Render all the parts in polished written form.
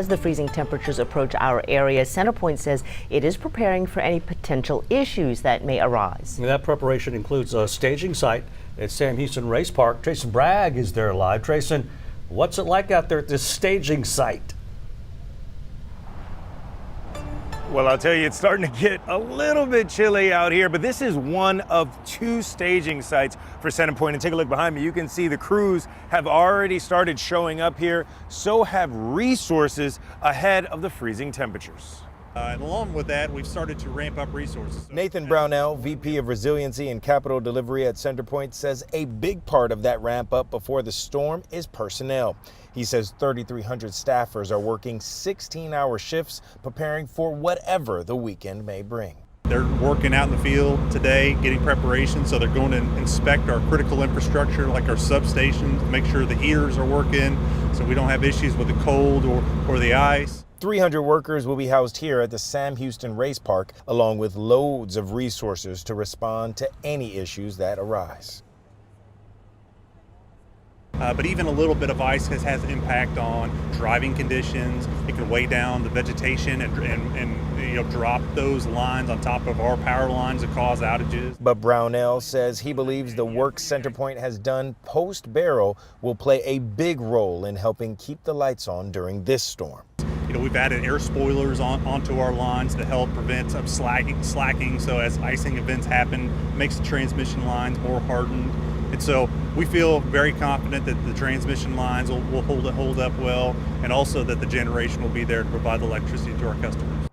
As the freezing temperatures approach our area, CenterPoint says it is preparing for any potential issues that may arise. And that preparation includes a staging site at Sam Houston Race Park. Trayson Bragg is there live. Trayson, what's it like out there at this staging site? Well, I'll tell you, it's starting to get a little bit chilly out here, but this is one of two staging sites for CenterPoint. And take a look behind me. You can see the crews have already started showing up here. So have resources ahead of the freezing temperatures. And along with that, we've started to ramp up resources. Nathan Brownell, VP of Resiliency and Capital Delivery at CenterPoint, says a big part of that ramp up before the storm is personnel. He says 3,300 staffers are working 16-hour shifts preparing for whatever the weekend may bring. They're working out in the field today, getting preparation, so they're going to inspect our critical infrastructure like our substations, make sure the heaters are working so we don't have issues with the cold or the ice. 300 workers will be housed here at the Sam Houston Race Park, along with loads of resources to respond to any issues that arise. But even a little bit of ice has impact on driving conditions. It can weigh down the vegetation and drop those lines on top of our power lines that cause outages. But Brownell says he believes the work CenterPoint has done post-Beryl will play a big role in helping keep the lights on during this storm. We've added air spoilers onto our lines to help prevent slacking. So as icing events happen, it makes the transmission lines more hardened. And so we feel very confident that the transmission lines will hold up well, and also that the generation will be there to provide the electricity to our customers.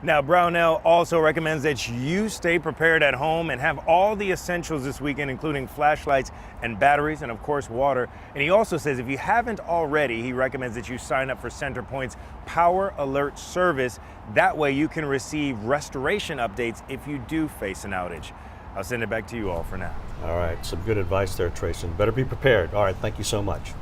Now, Brownell also recommends that you stay prepared at home and have all the essentials this weekend, including flashlights and batteries and, of course, water. And he also says if you haven't already, he recommends that you sign up for CenterPoint's Power Alert service. That way you can receive restoration updates if you do face an outage. I'll send it back to you all for now. All right, some good advice there, Trayson. Better be prepared. All right, thank you so much.